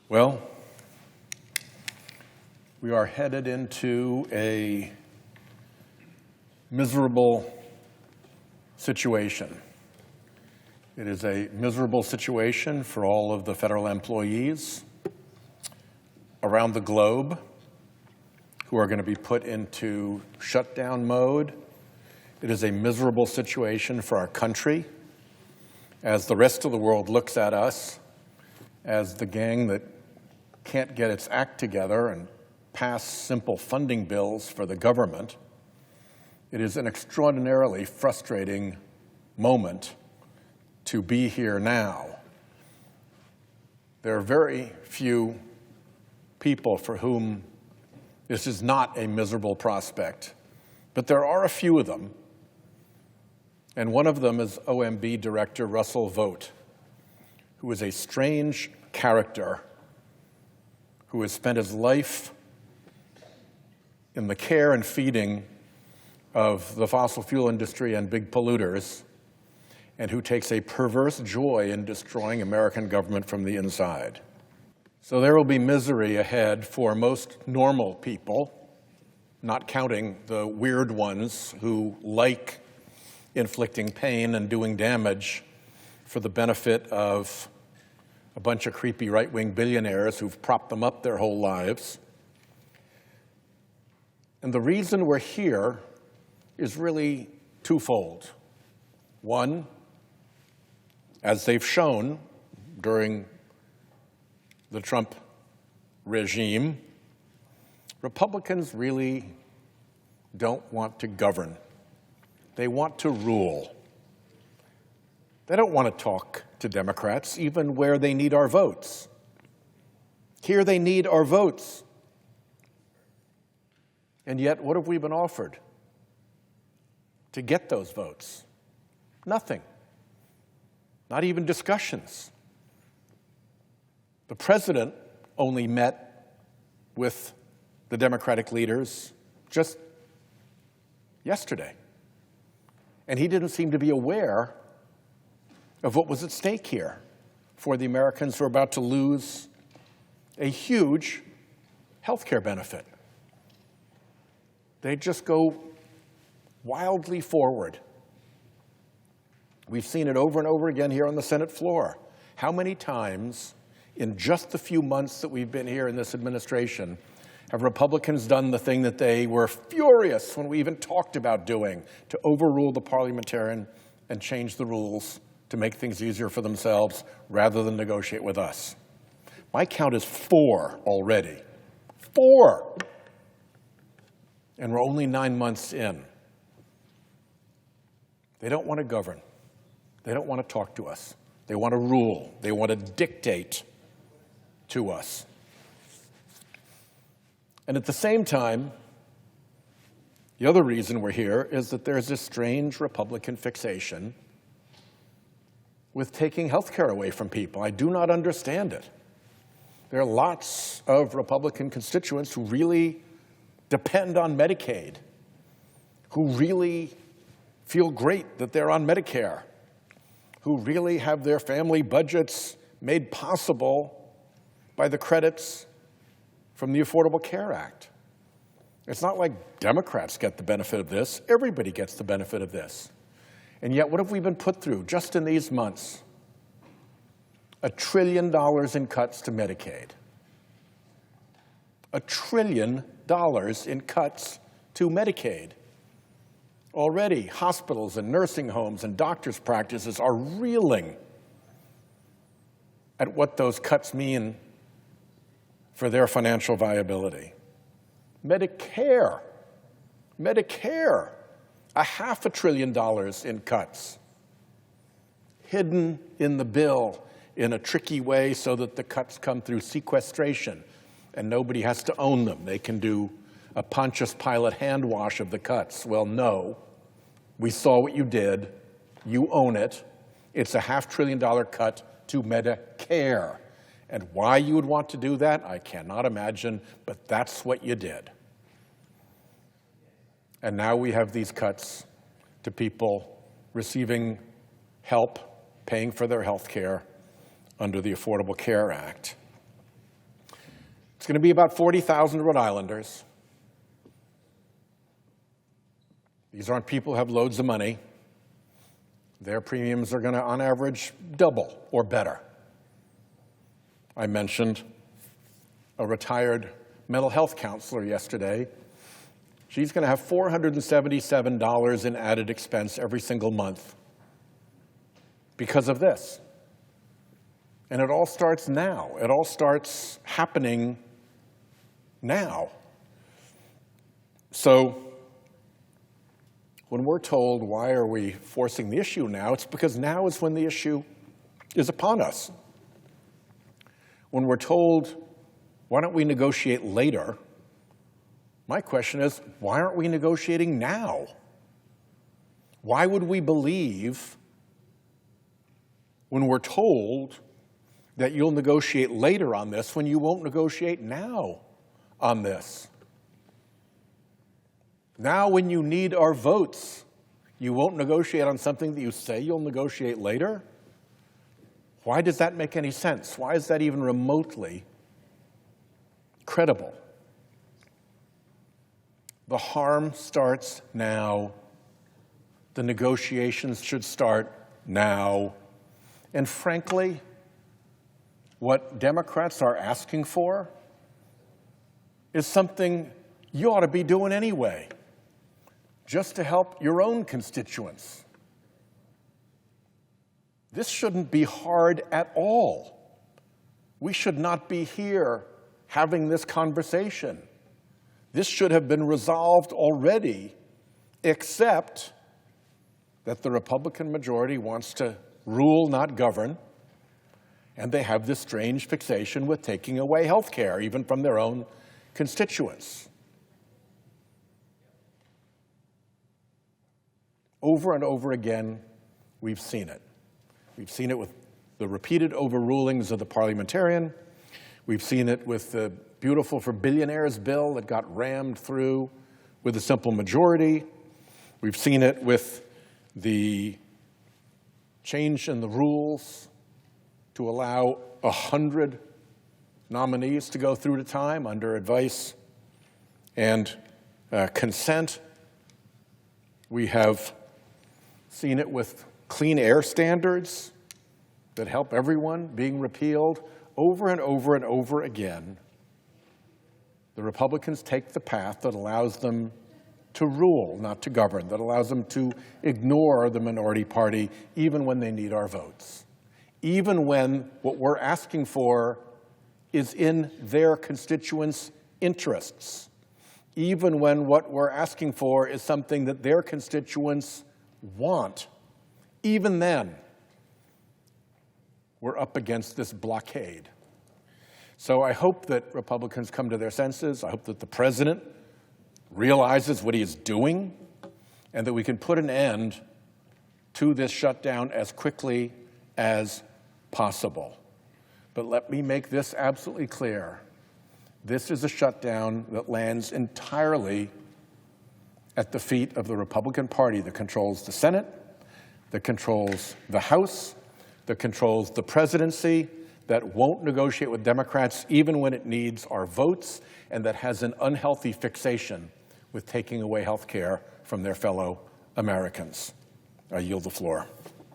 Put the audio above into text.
Well, we are headed into a miserable situation. It is a miserable situation for all of the federal employees around the globe who are going to be put into shutdown mode. It is a miserable situation for our country as the rest of the world looks at us as the gang that can't get its act together and pass simple funding bills for the government. It is an extraordinarily frustrating moment to be here now. There are very few people for whom this is not a miserable prospect, but there are a few of them, and one of them is OMB Director Russell Vought, who is a strange character who has spent his life in the care and feeding of the fossil fuel industry and big polluters, and who takes a perverse joy in destroying American government from the inside. So there will be misery ahead for most normal people, not counting the weird ones who like inflicting pain and doing damage for the benefit of a bunch of creepy right-wing billionaires who've propped them up their whole lives. And the reason we're here is really twofold. One, as they've shown during the Trump regime, Republicans really don't want to govern. They want to rule. They don't want to talk to Democrats, even where they need our votes. Here they need our votes. And yet, what have we been offered to get those votes? Nothing. Not even discussions. The president only met with the Democratic leaders just yesterday. And he didn't seem to be aware of what was at stake here for the Americans who are about to lose a huge health care benefit. They just go wildly forward. We've seen it over and over again here on the Senate floor. How many times in just the few months that we've been here in this administration have Republicans done the thing that they were furious when we even talked about doing, to overrule the parliamentarian and change the rules to make things easier for themselves rather than negotiate with us? My count is 4 already. 4! And we're only 9 months in. They don't want to govern. They don't want to talk to us. They want to rule. They want to dictate to us. And at the same time, the other reason we're here is that there's this strange Republican fixation with taking health care away from people. I do not understand it. There are lots of Republican constituents who really depend on Medicaid, who really feel great that they're on Medicare, who really have their family budgets made possible by the credits from the Affordable Care Act. It's not like Democrats get the benefit of this. Everybody gets the benefit of this. And yet, what have we been put through just in these months? $1 trillion in cuts to Medicaid. $1 trillion in cuts to Medicaid. Already, hospitals and nursing homes and doctors' practices are reeling at what those cuts mean for their financial viability. Medicare, $500 billion in cuts, hidden in the bill in a tricky way so that the cuts come through sequestration and nobody has to own them. They can do a Pontius Pilate hand wash of the cuts. Well, no. We saw what you did. You own it. It's a $500 billion cut to Medicare. And why you would want to do that, I cannot imagine, but that's what you did. And now we have these cuts to people receiving help, paying for their health care under the Affordable Care Act. It's going to be about 40,000 Rhode Islanders. These aren't people who have loads of money. Their premiums are going to, on average, double or better. I mentioned a retired mental health counselor yesterday. She's going to have $477 in added expense every single month because of this. And it all starts now. It all starts happening now. So when we're told, why are we forcing the issue now? It's because now is when the issue is upon us. When we're told, why don't we negotiate later? My question is, why aren't we negotiating now? Why would we believe when we're told that you'll negotiate later on this when you won't negotiate now on this? Now, when you need our votes, you won't negotiate on something that you say you'll negotiate later? Why does that make any sense? Why is that even remotely credible? The harm starts now. The negotiations should start now. And frankly, what Democrats are asking for is something you ought to be doing anyway, just to help your own constituents. This shouldn't be hard at all. We should not be here having this conversation. This should have been resolved already, except that the Republican majority wants to rule, not govern, and they have this strange fixation with taking away health care, even from their own constituents. Over and over again, we've seen it. We've seen it with the repeated overrulings of the parliamentarian. We've seen it with the Beautiful for Billionaires bill that got rammed through with a simple majority. We've seen it with the change in the rules to allow 100 nominees to go through at a time under advice and consent. We have seen it with clean air standards that help everyone being repealed over and over and over again. The Republicans take the path that allows them to rule, not to govern, that allows them to ignore the minority party even when they need our votes, even when what we're asking for is in their constituents' interests, even when what we're asking for is something that their constituents want. Even then, we're up against this blockade. So I hope that Republicans come to their senses. I hope that the president realizes what he is doing and that we can put an end to this shutdown as quickly as possible. But let me make this absolutely clear. This is a shutdown that lands entirely at the feet of the Republican Party that controls the Senate, that controls the House, that controls the presidency, that won't negotiate with Democrats even when it needs our votes, and that has an unhealthy fixation with taking away health care from their fellow Americans. I yield the floor.